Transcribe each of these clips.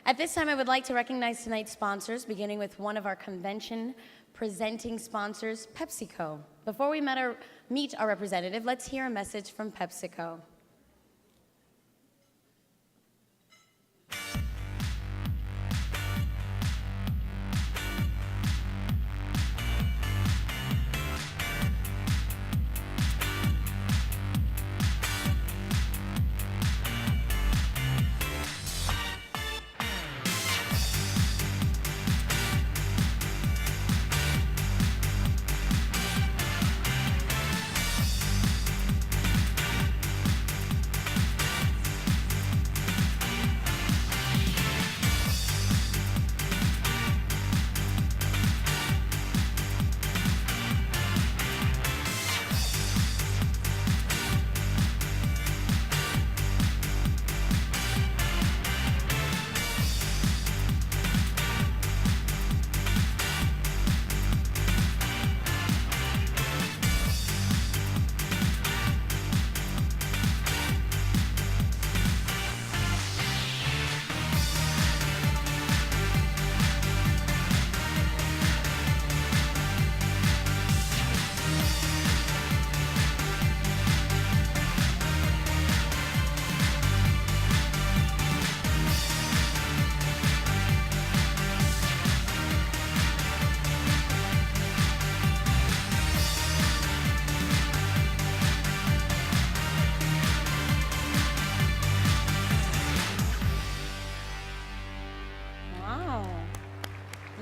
At this time, I would like to recognize tonight's sponsors, beginning with one of our convention presenting sponsors, PepsiCo. Before we meet our representative, let's hear a message from PepsiCo.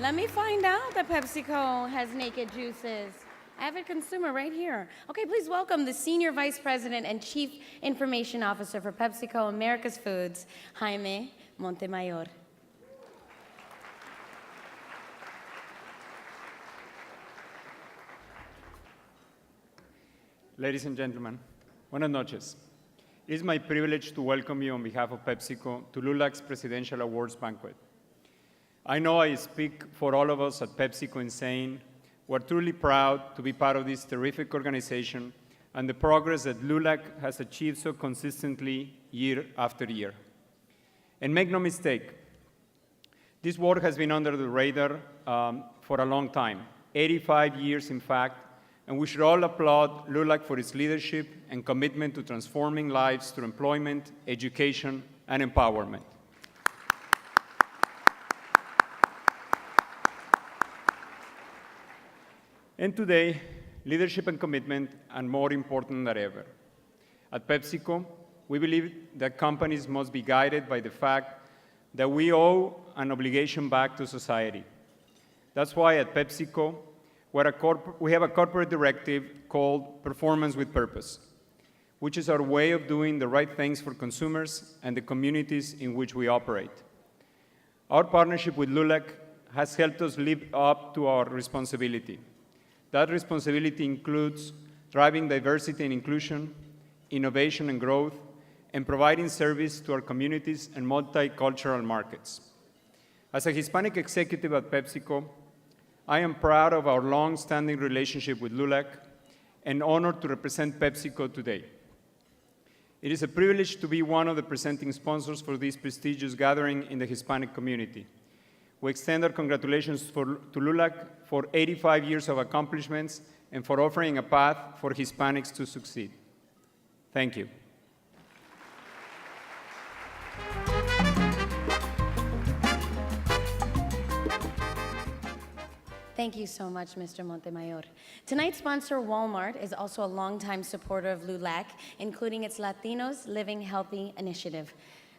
Let me find out that PepsiCo has naked juices. Avid consumer right here. Okay, please welcome the Senior Vice President and Chief Information Officer for PepsiCo Americas Foods, Jaime Montemayor. Ladies and gentlemen, buenas noches. It is my privilege to welcome you on behalf of PepsiCo to LULAC's Presidential Awards Banquet. I know I speak for all of us at PepsiCo in saying we're truly proud to be part of this terrific organization and the progress that LULAC has achieved so consistently year after year. And make no mistake, this work has been under the radar for a long time, 85 years in fact, and we should all applaud LULAC for its leadership and commitment to transforming lives through employment, education, and empowerment. And today, leadership and commitment are more important than ever. At PepsiCo, we believe that companies must be guided by the fact that we owe an obligation back to society. That's why at PepsiCo, we have a corporate directive called Performance with Purpose, which is our way of doing the right things for consumers and the communities in which we operate. Our partnership with LULAC has helped us live up to our responsibility. That responsibility includes driving diversity and inclusion, innovation and growth, and providing service to our communities and multicultural markets. As a Hispanic executive at PepsiCo, I am proud of our long-standing relationship with LULAC and honored to represent PepsiCo today. It is a privilege to be one of the presenting sponsors for this prestigious gathering in the Hispanic community. We extend our congratulations to LULAC for 85 years of accomplishments and for offering a path for Hispanics to succeed. Thank you. Thank you so much, Mr. Montemayor. Tonight's sponsor, Walmart, is also a longtime supporter of LULAC, including its Latinos Living Healthy initiative.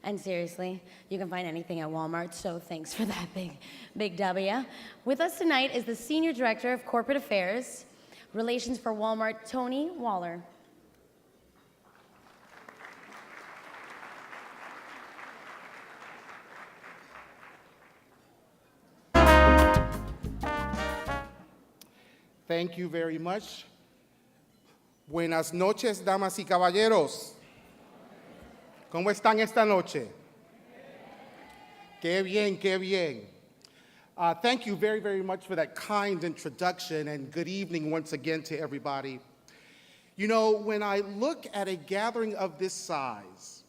And seriously, you can find anything at Walmart, so thanks for that big W. With us tonight is the Senior Director of Corporate Affairs, Relations for Walmart, Tony Waller. Thank you very much. Buenas noches, damas y caballeros. ¿Cómo están esta noche? Qué bien, qué bien. Thank you very, very much for that kind introduction, and good evening once again to everybody. You know, when I look at a gathering of this size,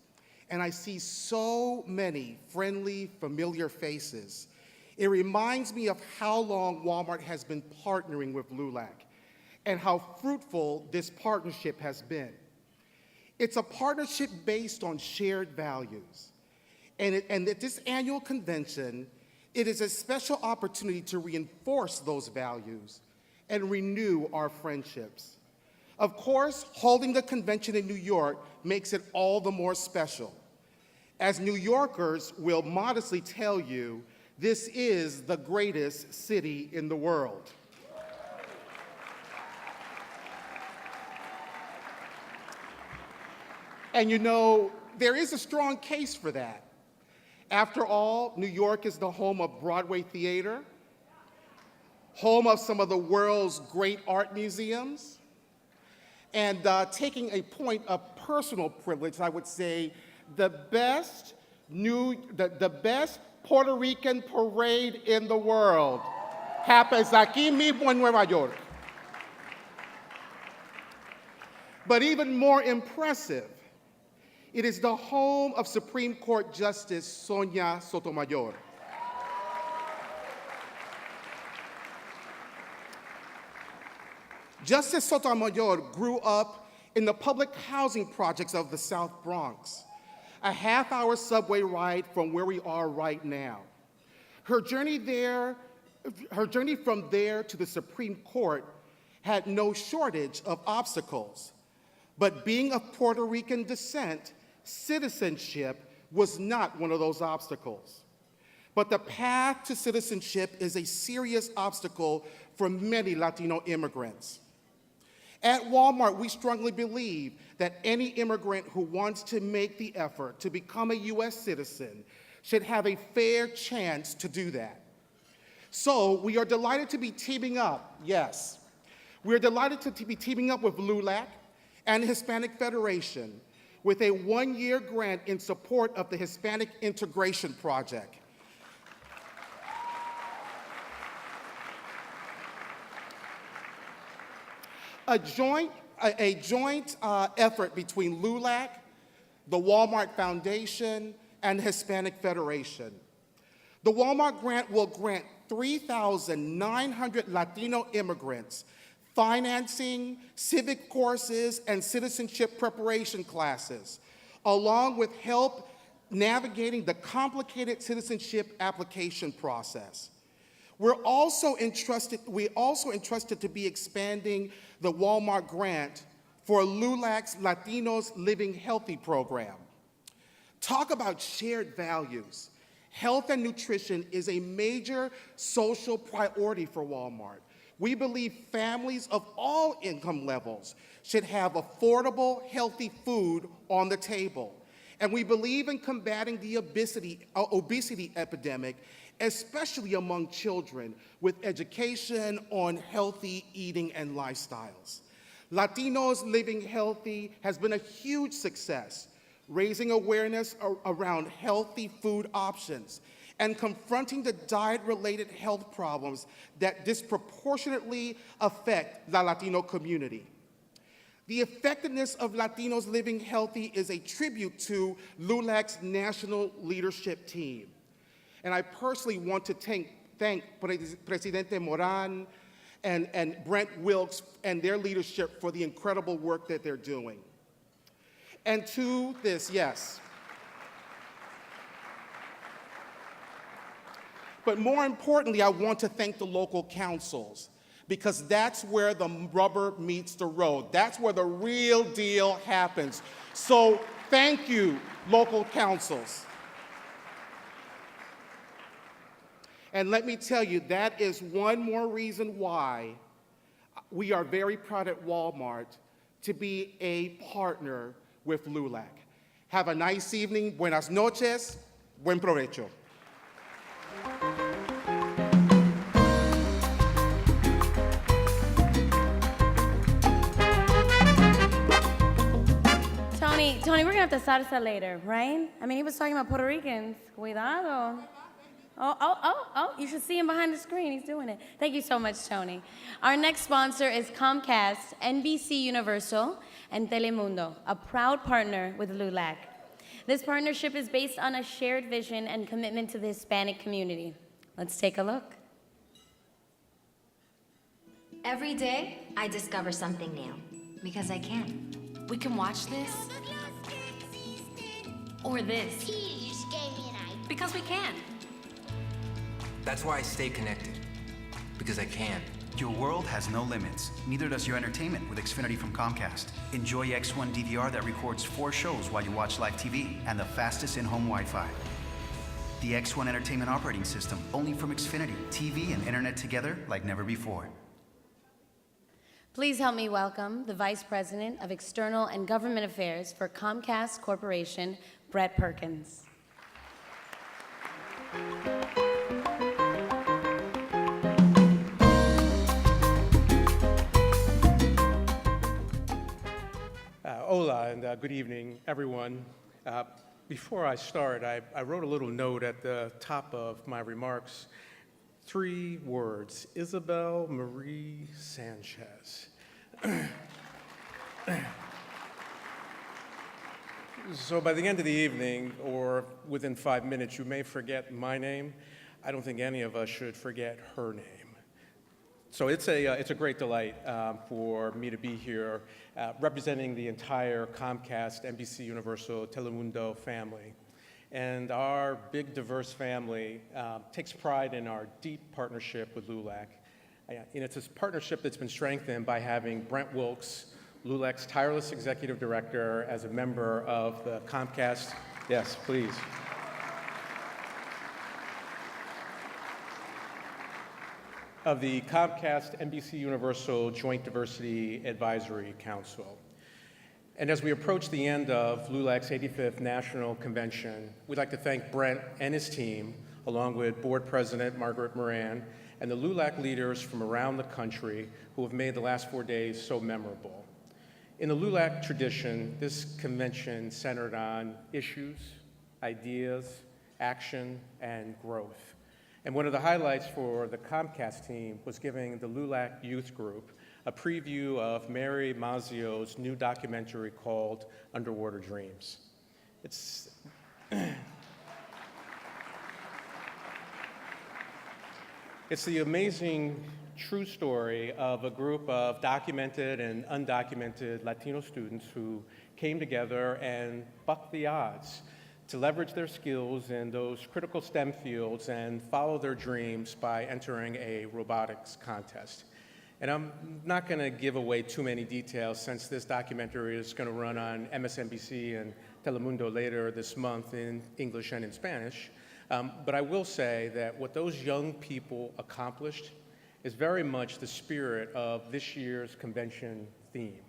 and I see so many friendly, familiar faces, it reminds me of how long Walmart has been partnering with LULAC and how fruitful this partnership has been. It's a partnership based on shared values. And at this annual convention, it is a special opportunity to reinforce those values and renew our friendships. Of course, holding the convention in New York makes it all the more special. As New Yorkers will modestly tell you, this is the greatest city in the world. And you know, there is a strong case for that. After all, New York is the home of Broadway theater, home of some of the world's great art museums, and taking a point of personal privilege, I would say the best Puerto Rican parade in the world happens aquí mismo en Nueva York. But even more impressive, it is the home of Supreme Court Justice Sonia Sotomayor. Justice Sotomayor grew up in the public housing projects of the South Bronx, a half-hour subway ride from where we are right now. Her journey from there to the Supreme Court had no shortage of obstacles, but being of Puerto Rican descent, citizenship was not one of those obstacles. But the path to citizenship is a serious obstacle for many Latino immigrants. At Walmart, we strongly believe that any immigrant who wants to make the effort to become a US citizen should have a fair chance to do that. So we are delighted to be teaming up, yes. We are delighted to be teaming up with LULAC and the Hispanic Federation with a one-year grant in support of the Hispanic Integration Project. A joint effort between LULAC, the Walmart Foundation, and the Hispanic Federation. The Walmart grant will grant 3,900 Latino immigrants financing, civic courses, and citizenship preparation classes, along with help navigating the complicated citizenship application process. We're also entrusted to be expanding the Walmart grant for LULAC's Latinos Living Healthy program. Talk about shared values. Health and nutrition is a major social priority for Walmart. We believe families of all income levels should have affordable, healthy food on the table. And we believe in combating the obesity epidemic, especially among children, with education on healthy eating and lifestyles. Latinos Living Healthy has been a huge success, raising awareness around healthy food options and confronting the diet-related health problems that disproportionately affect the Latino community. The effectiveness of Latinos Living Healthy is a tribute to LULAC's national leadership team. And I personally want to thank Presidente Moran and Brent Wilkes and their leadership for the incredible work that they're doing. And to this, yes. But more importantly, I want to thank the local councils, because that's where the rubber meets the road. That's where the real deal happens. So thank you, local councils. And let me tell you, that is one more reason why we are very proud at Walmart to be a partner with LULAC. Have a nice evening. Buenas noches. Buen provecho. Tony, we're gonna have to salsa later, right? I mean, he was talking about Puerto Ricans. Cuidado. Oh, you should see him behind the screen. He's doing it. Thank you so much, Tony. Our next sponsor is Comcast, NBC Universal, and Telemundo, a proud partner with LULAC. This partnership is based on a shared vision and commitment to the Hispanic community. Let's take a look. Every day, I discover something new because I can. We can watch this or this You just gave me an idea. because we can. That's why I stay connected, because I can. Your world has no limits. Neither does your entertainment with Xfinity from Comcast. Enjoy X1 DVR that records 4 shows while you watch live TV and the fastest in-home Wi-Fi. The X1 entertainment operating system, only from Xfinity. TV and internet together like never before. Please help me welcome the Vice President of External and Government Affairs for Comcast Corporation, Brett Perkins. Hola, and good evening, everyone. Before I start, I wrote a little note at the top of my remarks. 3 words, Isabel Marie Sanchez. So by the end of the evening, or within 5 minutes, you may forget my name. I don't think any of us should forget her name. So it's a great delight for me to be here representing the entire Comcast, NBC Universal, Telemundo family. And our big, diverse family takes pride in our deep partnership with LULAC. It's a partnership that's been strengthened by having Brent Wilkes, LULAC's tireless executive director, as a member of the Comcast. Yes, please. Of the Comcast NBC Universal Joint Diversity Advisory Council. And as we approach the end of LULAC's 85th National Convention, we'd like to thank Brent and his team, along with Board President Margaret Moran, and the LULAC leaders from around the country who have made the last 4 days so memorable. In the LULAC tradition, this convention centered on issues, ideas, action, and growth. And one of the highlights for the Comcast team was giving the LULAC Youth Group a preview of Mary Mazzio's new documentary called Underwater Dreams. It's the amazing true story of a group of documented and undocumented Latino students who came together and bucked the odds to leverage their skills in those critical STEM fields and follow their dreams by entering a robotics contest. And I'm not going to give away too many details since this documentary is going to run on MSNBC and Telemundo later this month in English and in Spanish. But I will say that what those young people accomplished is very much the spirit of this year's convention theme.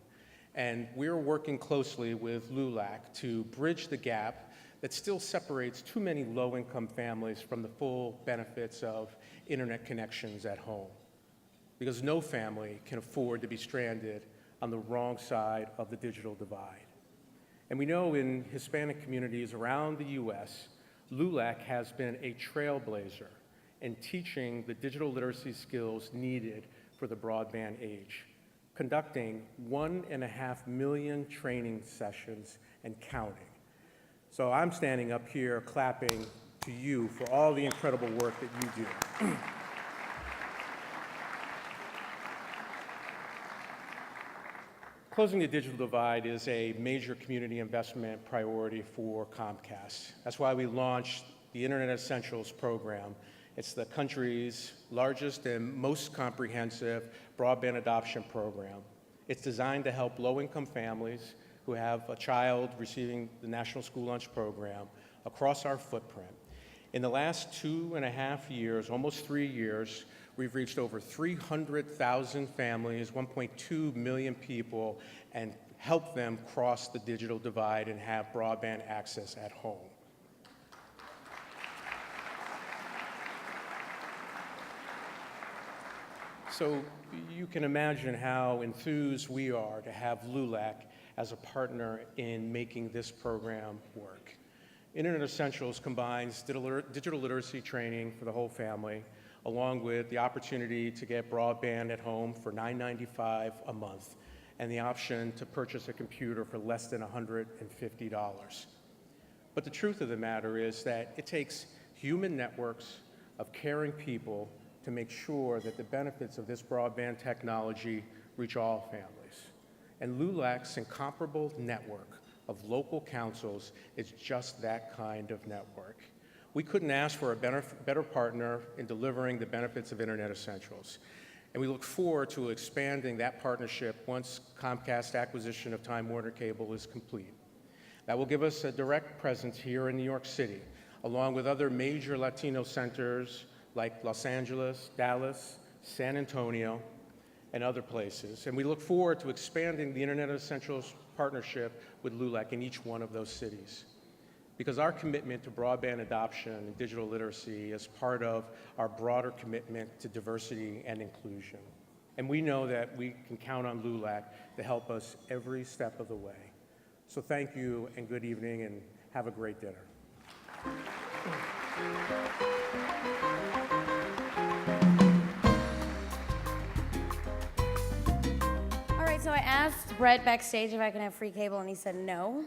And we're working closely with LULAC to bridge the gap that still separates too many low-income families from the full benefits of internet connections at home. Because no family can afford to be stranded on the wrong side of the digital divide. And we know in Hispanic communities around the US, LULAC has been a trailblazer in teaching the digital literacy skills needed for the broadband age, conducting 1.5 million training sessions and counting. So I'm standing up here clapping to you for all the incredible work that you do. Closing the digital divide is a major community investment priority for Comcast. That's why we launched the Internet Essentials program. It's the country's largest and most comprehensive broadband adoption program. It's designed to help low-income families who have a child receiving the National School Lunch Program across our footprint. In the last 2.5 years, almost 3 years, we've reached over 300,000 families, 1.2 million people, and helped them cross the digital divide and have broadband access at home. So you can imagine how enthused we are to have LULAC as a partner in making this program work. Internet Essentials combines digital literacy training for the whole family, along with the opportunity to get broadband at home for $9.95 a month, and the option to purchase a computer for less than $150. But the truth of the matter is that it takes human networks of caring people to make sure that the benefits of this broadband technology reach all families. And LULAC's incomparable network of local councils is just that kind of network. We couldn't ask for a better partner in delivering the benefits of Internet Essentials. And we look forward to expanding that partnership once Comcast's acquisition of Time Warner Cable is complete. That will give us a direct presence here in New York City, along with other major Latino centers like Los Angeles, Dallas, San Antonio, and other places. And we look forward to expanding the Internet Essentials partnership with LULAC in each one of those cities. Because our commitment to broadband adoption and digital literacy is part of our broader commitment to diversity and inclusion. And we know that we can count on LULAC to help us every step of the way. So thank you and good evening and have a great dinner. All right, so I asked Brett backstage if I could have free cable, and he said no.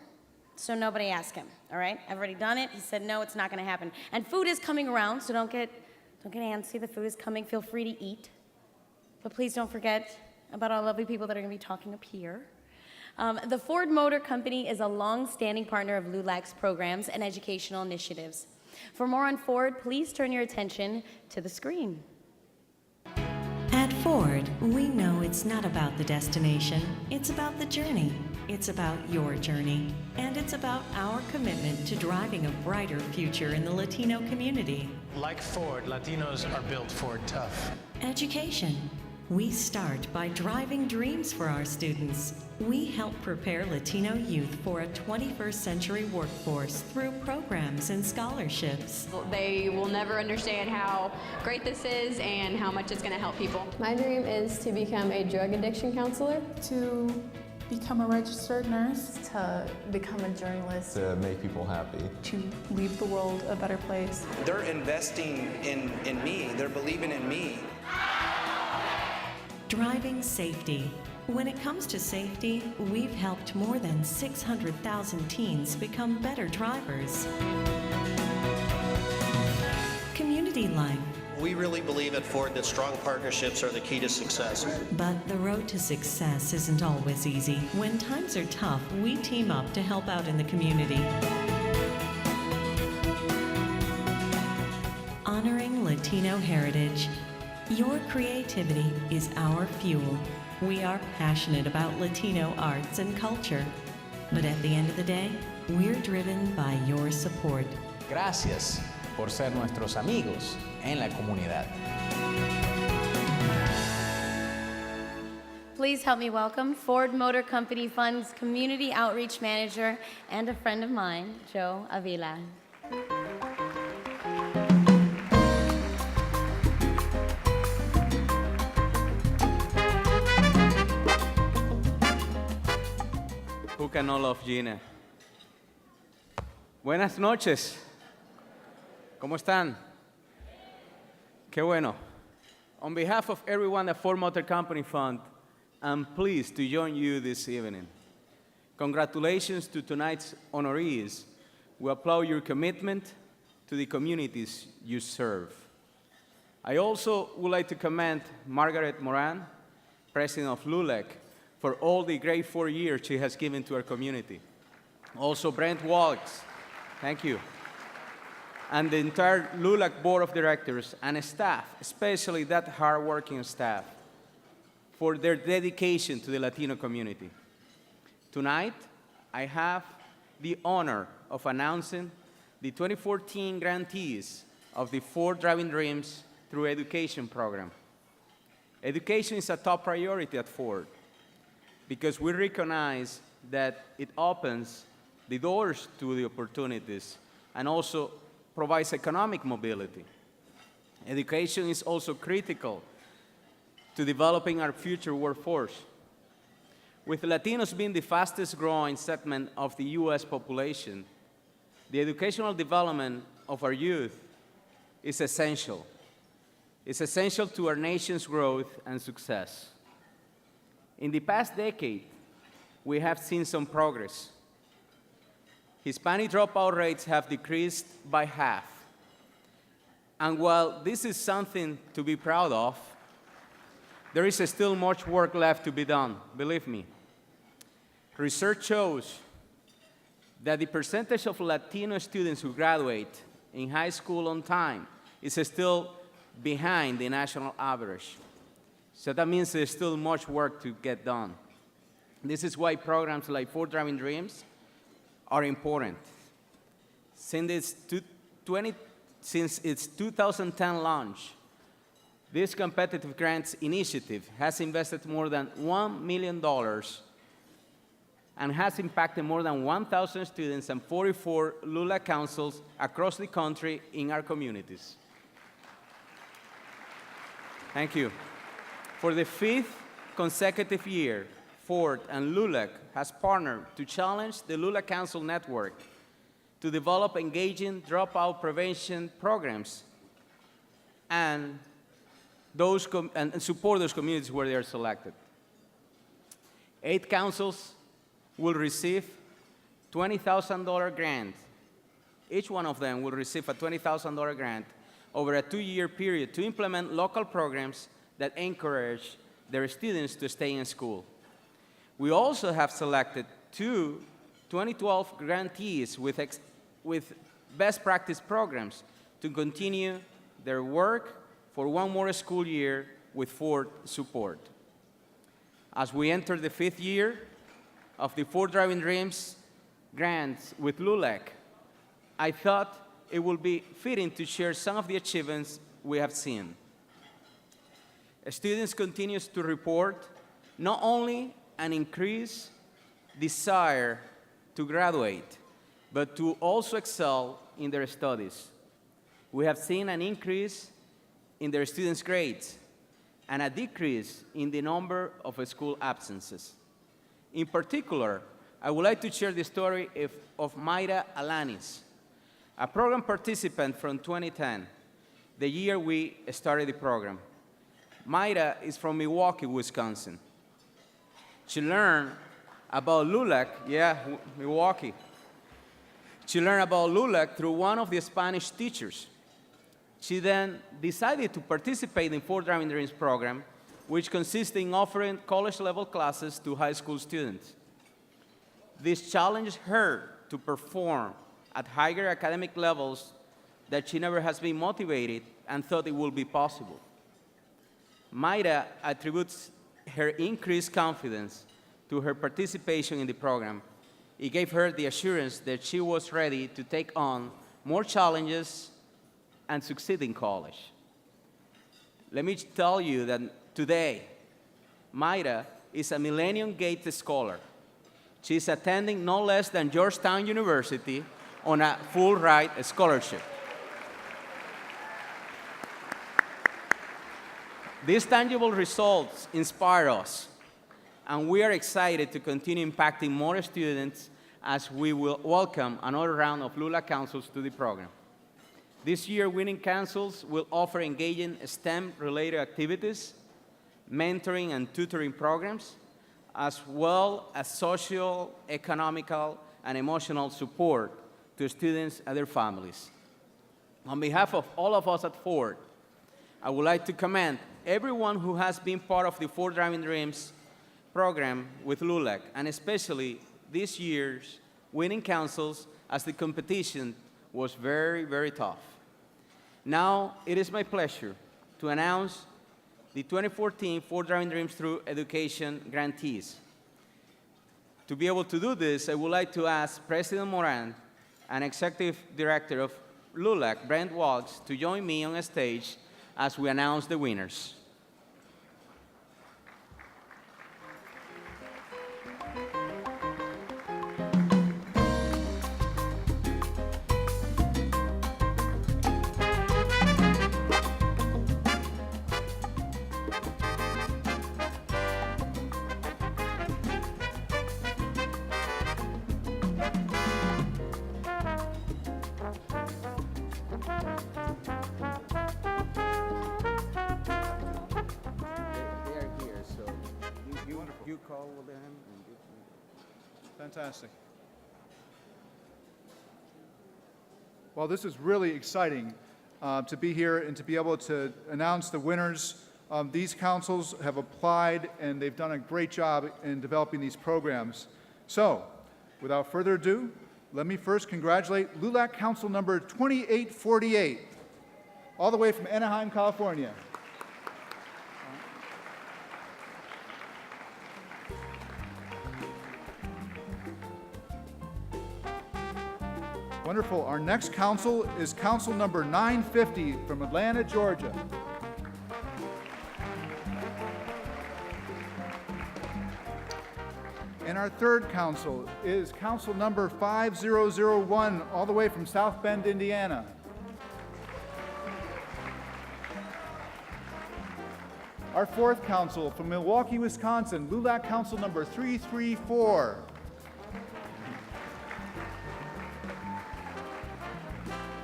So nobody asked him, all right? I've already done it. He said no, it's not gonna happen. And food is coming around, so don't get antsy. The food is coming. Feel free to eat. But please don't forget about our lovely people that are gonna be talking up here. The Ford Motor Company is a long-standing partner of LULAC's programs and educational initiatives. For more on Ford, please turn your attention to the screen. At Ford, we know it's not about the destination, it's about the journey. It's about your journey, and it's about our commitment to driving a brighter future in the Latino community. Like Ford, Latinos are built Ford tough. Education. We start by driving dreams for our students. We help prepare Latino youth for a 21st century workforce through programs and scholarships. They will never understand how great this is and how much it's going to help people. My dream is to become a drug addiction counselor, to become a registered nurse, to become a journalist, to make people happy, to leave the world a better place. They're investing in me. They're believing in me. Driving safety. When it comes to safety, we've helped more than 600,000 teens become better drivers. Community life. We really believe at Ford that strong partnerships are the key to success. But the road to success isn't always easy. When times are tough, we team up to help out in the community. Honoring Latino heritage. Your creativity is our fuel. We are passionate about Latino arts and culture. But at the end of the day, we're driven by your support. Gracias por ser nuestros amigos en la comunidad. Please help me welcome Ford Motor Company Fund's Community Outreach Manager and a friend of mine, Joe Avila. Who can not love Gina? Buenas noches. ¿Cómo están? Qué bueno. On behalf of everyone at Ford Motor Company Fund, I'm pleased to join you this evening. Congratulations to tonight's honorees. We applaud your commitment to the communities you serve. I also would like to commend Margaret Moran, President of LULAC, for all the great 4 years she has given to our community. Also Brent Walks, thank you. And the entire LULAC Board of Directors and staff, especially that hardworking staff, for their dedication to the Latino community. Tonight, I have the honor of announcing the 2014 grantees of the Ford Driving Dreams Through Education program. Education is a top priority at Ford because we recognize that it opens the doors to the opportunities and also provides economic mobility. Education is also critical to developing our future workforce. With Latinos being the fastest growing segment of the US population, the educational development of our youth is essential. It's essential to our nation's growth and success. In the past decade, we have seen some progress. Hispanic dropout rates have decreased by half. And while this is something to be proud of, there is still much work left to be done, believe me. Research shows that the percentage of Latino students who graduate in high school on time is still behind the national average. So that means there's still much work to get done. This is why programs like Ford Driving Dreams are important. Since its 2010 launch, this competitive grants initiative has invested more than $1 million and has impacted more than 1,000 students and 44 LULAC councils across the country in our communities. Thank you. For the 5th consecutive year, Ford and LULAC has partnered to challenge the LULAC Council Network to develop engaging dropout prevention programs and support those communities where they are selected. 8 councils will receive $20,000 grant. Each one of them will receive a $20,000 grant over a 2-year period to implement local programs that encourage their students to stay in school. We also have selected 2 2012 grantees with best practice programs to continue their work for 1 more school year with Ford support. As we enter the 5th year of the Ford Driving Dreams grants with LULAC, I thought it would be fitting to share some of the achievements we have seen. Students continue to report not only an increased desire to graduate, but to also excel in their studies. We have seen an increase in their students' grades and a decrease in the number of school absences. In particular, I would like to share the story of Mayra Alanis, a program participant from 2010, the year we started the program. Mayra is from Milwaukee, Wisconsin. She learned about LULAC, Milwaukee. She learned about LULAC through one of the Spanish teachers. She then decided to participate in Ford Driving Dreams program, which consists in offering college-level classes to high school students. This challenged her to perform at higher academic levels that she never has been motivated and thought it would be possible. Mayra attributes her increased confidence to her participation in the program. It gave her the assurance that she was ready to take on more challenges and succeed in college. Let me tell you that today, Mayra is a Millennium Gate Scholar. She's attending no less than Georgetown University on a full-ride scholarship. These tangible results inspire us, and we are excited to continue impacting more students as we will welcome another round of LULAC councils to the program. This year, winning councils will offer engaging STEM-related activities, mentoring and tutoring programs, as well as social, economical, and emotional support to students and their families. On behalf of all of us at Ford, I would like to commend everyone who has been part of the Ford Driving Dreams program with LULAC, and especially this year's winning councils, as the competition was very, very tough. Now, it is my pleasure to announce the 2014 Ford Driving Dreams Through Education grantees. To be able to do this, I would like to ask President Moran and Executive Director of LULAC, Brent Walks, to join me on stage as we announce the winners. Fantastic. Well, this is really exciting to be here and to be able to announce the winners. These councils have applied and they've done a great job in developing these programs. So, without further ado, let me first congratulate LULAC Council number 2848, all the way from Anaheim, California. Wonderful. Our next council is council number 950 from Atlanta, Georgia. And our third council is council number 5001, all the way from South Bend, Indiana. Our fourth council from Milwaukee, Wisconsin, LULAC council number 334.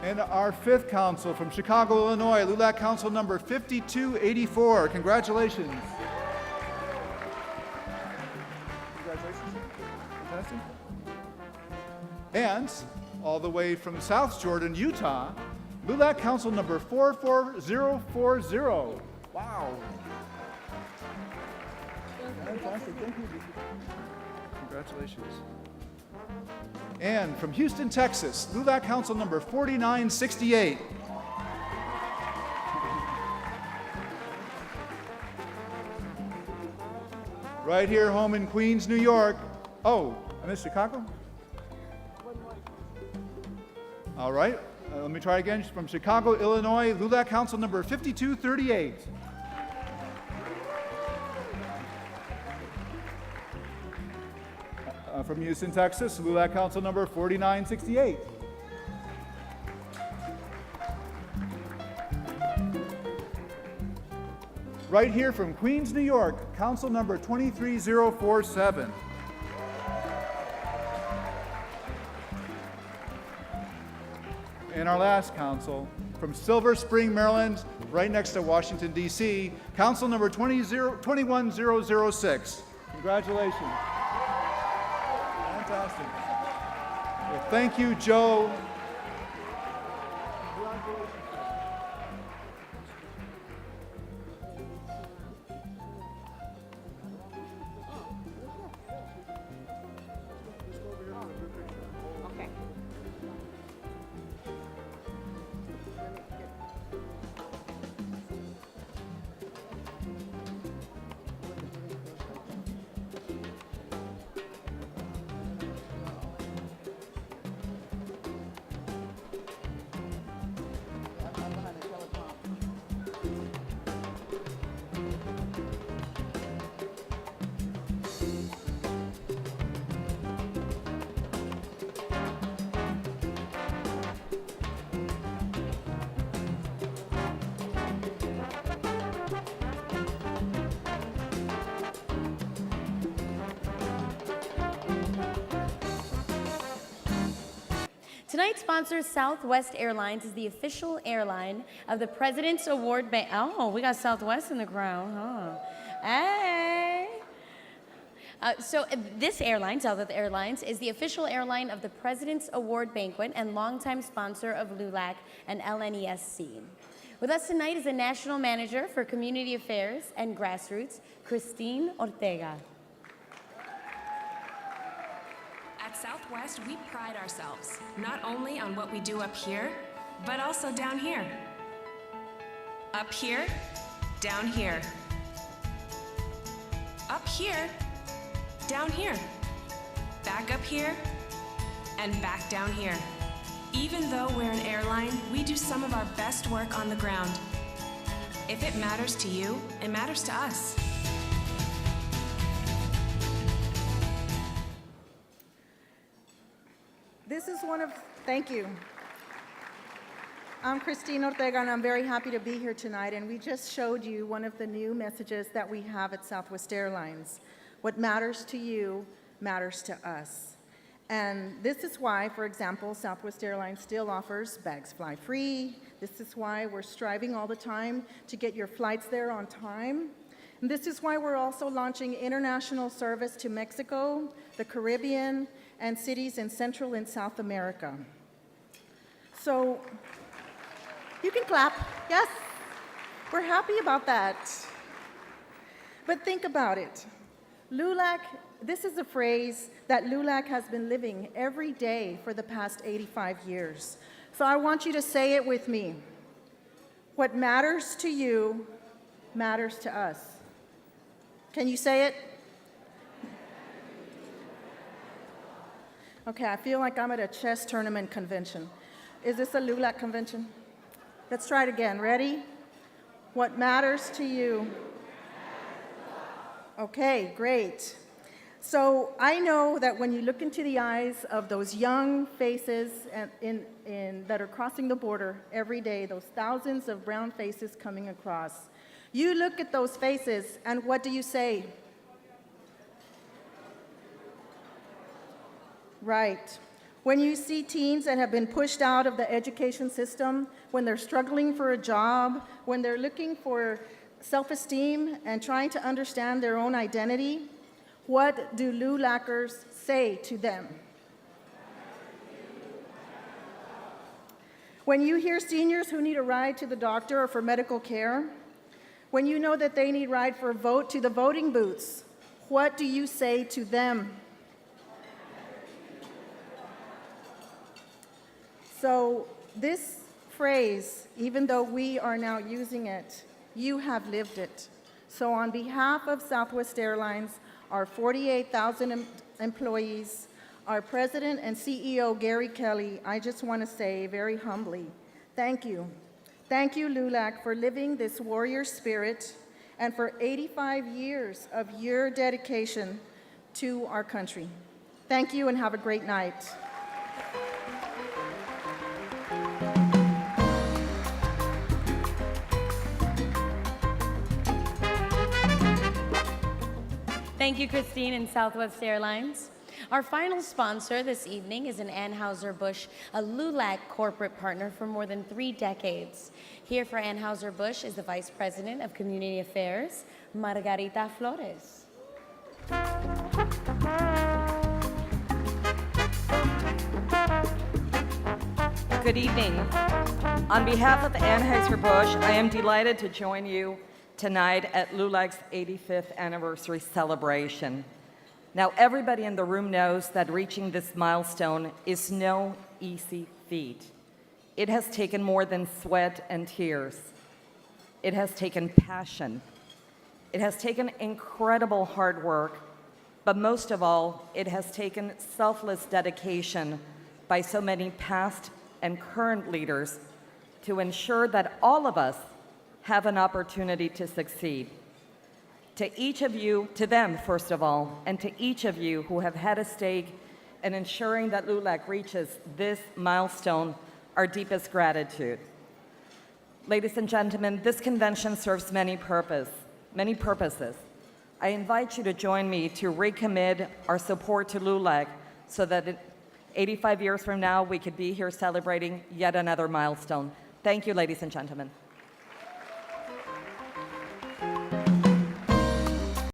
And our fifth council from Chicago, Illinois, LULAC council number 5284. Congratulations. Congratulations. Fantastic. And all the way from South Jordan, Utah, LULAC council number 44040. Wow. Fantastic. Thank you. Congratulations. And from Houston, Texas, LULAC council number 4968. Right here, home in Queens, New York. Oh, I missed Chicago? All right, let me try again. From Chicago, Illinois, LULAC council number 5238. From Houston, Texas, LULAC council number 4968. Right here from Queens, New York, council number 23047. And our last council from Silver Spring, Maryland, right next to Washington, D.C., council number 21006. Congratulations. Fantastic. Well, thank you, Joe. Okay. Tonight's sponsor, Southwest Airlines, is the official airline of the President's Award Bank. Oh, we got Southwest in the crowd, huh? Hey! So this airline, Southwest Airlines, is the official airline of the President's Award Banquet and longtime sponsor of LULAC and LNESC. With us tonight is the National Manager for Community Affairs and Grassroots, Christine Ortega. At Southwest, we pride ourselves not only on what we do up here, but also down here. Up here, down here. Up here, down here. Back up here, and back down here. Even though we're an airline, we do some of our best work on the ground. If it matters to you, it matters to us. This is thank you. I'm Christine Ortega, and I'm very happy to be here tonight, and we just showed you one of the new messages that we have at Southwest Airlines. What matters to you matters to us. And this is why, for example, Southwest Airlines still offers bags fly free. This is why we're striving all the time to get your flights there on time. And this is why we're also launching international service to Mexico, the Caribbean, and cities in Central and South America. So you can clap. Yes, we're happy about that. But think about it. LULAC, this is a phrase that LULAC has been living every day for the past 85 years. So I want you to say it with me. What matters to you matters to us. Can you say it? Okay, I feel like I'm at a chess tournament convention. Is this a LULAC convention? Let's try it again. Ready? What matters to you? Okay, great. So I know that when you look into the eyes of those young faces that are crossing the border every day, those thousands of brown faces coming across, you look at those faces and what do you say? Right. When you see teens that have been pushed out of the education system, when they're struggling for a job, when they're looking for self-esteem and trying to understand their own identity, what do LULACers say to them? When you hear seniors who need a ride to the doctor or for medical care, when you know that they need a ride for a vote to the voting booths, what do you say to them? So this phrase, even though we are now using it, you have lived it. So on behalf of Southwest Airlines, our 48,000 employees, our president and CEO, Gary Kelly, I just want to say very humbly, thank you. Thank you, LULAC, for living this warrior spirit and for 85 years of your dedication to our country. Thank you and have a great night. Thank you, Christine and Southwest Airlines. Our final sponsor this evening is an Anheuser-Busch, a LULAC corporate partner for more than 3 decades. Here for Anheuser-Busch is the Vice President of Community Affairs, Margarita Flores. Good evening. On behalf of Anheuser-Busch, I am delighted to join you tonight at LULAC's 85th anniversary celebration. Now, everybody in the room knows that reaching this milestone is no easy feat. It has taken more than sweat and tears. It has taken passion. It has taken incredible hard work, but most of all, it has taken selfless dedication by so many past and current leaders to ensure that all of us have an opportunity to succeed. To each of you, to them first of all, and to each of you who have had a stake in ensuring that LULAC reaches this milestone, our deepest gratitude. Ladies and gentlemen, this convention serves many purposes. I invite you to join me to recommit our support to LULAC so that 85 years from now, we could be here celebrating yet another milestone. Thank you, ladies and gentlemen.